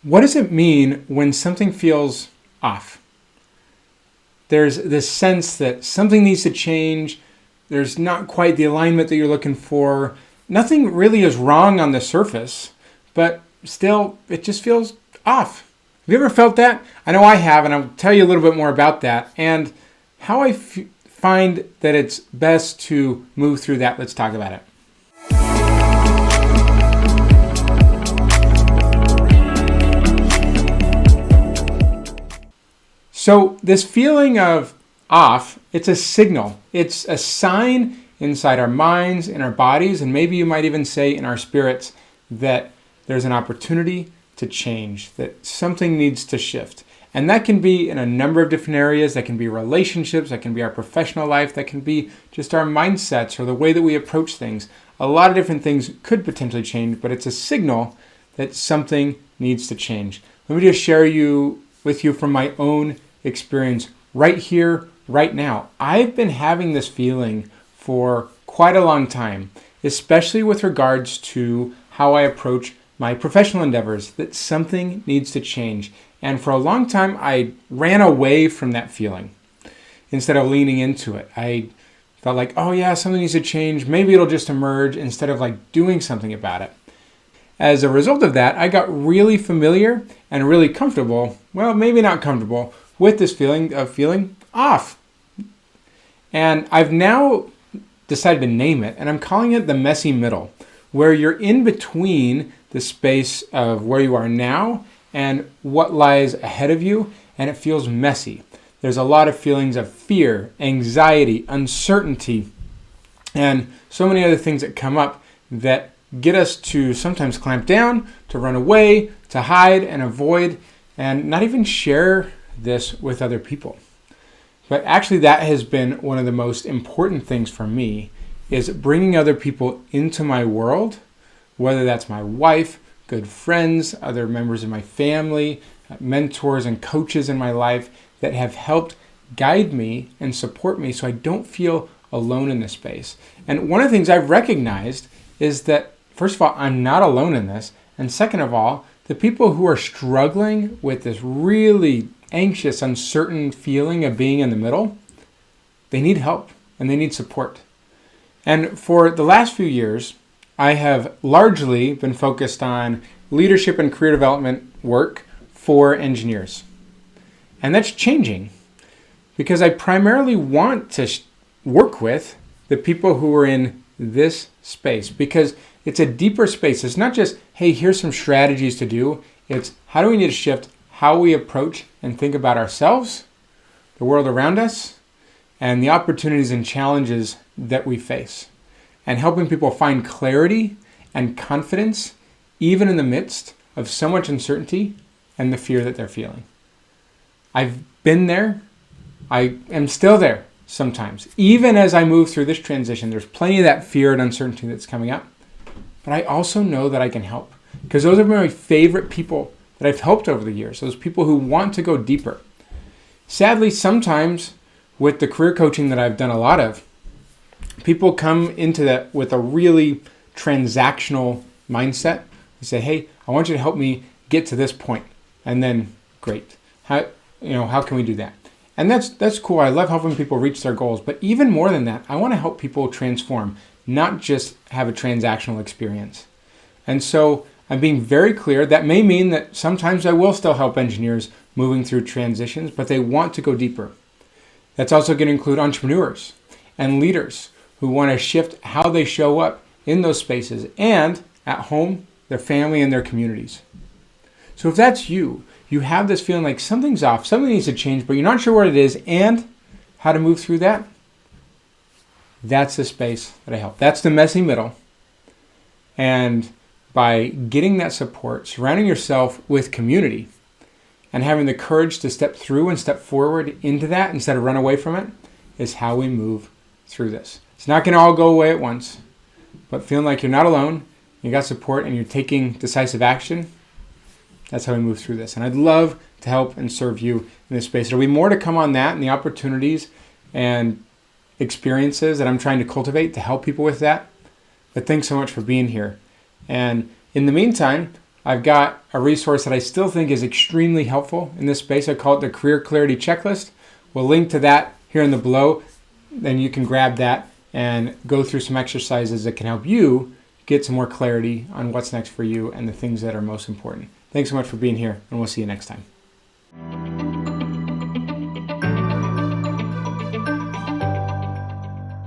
What does it mean when something feels off? There's this sense that something needs to change. There's not quite the alignment that you're looking for. Nothing really is wrong on the surface, but still, it just feels off. Have you ever felt that? I know I have, and I'll tell you a little bit more about that and how I find that it's best to move through that. Let's talk about it. So this feeling of off, it's a signal. It's a sign inside our minds, in our bodies, and maybe you might even say in our spirits that there's an opportunity to change, that something needs to shift. And that can be in a number of different areas. That can be relationships, that can be our professional life, that can be just our mindsets or the way that we approach things. A lot of different things could potentially change, but it's a signal that something needs to change. Let me just share with you from my own experience right here, right now. I've been having this feeling for quite a long time, especially with regards to how I approach my professional endeavors, that something needs to change. And for a long time, I ran away from that feeling instead of leaning into it. I felt like, oh yeah, something needs to change. Maybe it'll just emerge, instead of like doing something about it. As a result of that, I got really familiar and really comfortable, well, maybe not comfortable, with this feeling of feeling off. And I've now decided to name it, and I'm calling it the messy middle, where you're in between the space of where you are now and what lies ahead of you, and it feels messy. There's a lot of feelings of fear, anxiety, uncertainty, and so many other things that come up that get us to sometimes clamp down, to run away, to hide and avoid, and not even share this with other people. But actually, that has been one of the most important things for me, is bringing other people into my world, whether that's my wife, good friends, other members of my family, mentors and coaches in my life that have helped guide me and support me so I don't feel alone in this space. And one of the things I've recognized is that, first of all, I'm not alone in this. And second of all, the people who are struggling with this really anxious, uncertain feeling of being in the middle, they need help and they need support. And for the last few years, I have largely been focused on leadership and career development work for engineers. And that's changing because I primarily want to work with the people who are in this space, because it's a deeper space. It's not just, hey, here's some strategies to do. It's how do we need to shift how we approach and think about ourselves, the world around us, and the opportunities and challenges that we face, and helping people find clarity and confidence even in the midst of so much uncertainty and the fear that they're feeling. I've been there. I am still there sometimes. Even as I move through this transition, there's plenty of that fear and uncertainty that's coming up. But I also know that I can help, because those are my favorite people that I've helped over the years, those people who want to go deeper. Sadly, sometimes with the career coaching that I've done a lot of, people come into that with a really transactional mindset. They say, hey, I want you to help me get to this point. And then, great. How can we do that? And that's cool. I love helping people reach their goals. But even more than that, I want to help people transform, not just have a transactional experience. And so I'm being very clear. That may mean that sometimes I will still help engineers moving through transitions, but they want to go deeper. That's also going to include entrepreneurs and leaders who want to shift how they show up in those spaces and at home, their family, and their communities. So if that's you have this feeling like something's off, something needs to change, but you're not sure what it is and how to move through that, that's the space that I help. That's the messy middle. And by getting that support, surrounding yourself with community, and having the courage to step through and step forward into that instead of run away from it, is how we move through this. It's not going to all go away at once, but feeling like you're not alone, you got support, and you're taking decisive action, that's how we move through this. And I'd love to help and serve you in this space. There'll be more to come on that and the opportunities and experiences that I'm trying to cultivate to help people with that. But thanks so much for being here. And in the meantime, I've got a resource that I still think is extremely helpful in this space. I call it the Career Clarity Checklist. We'll link to that here in the below. Then you can grab that and go through some exercises that can help you get some more clarity on what's next for you and the things that are most important. Thanks so much for being here, and we'll see you next time.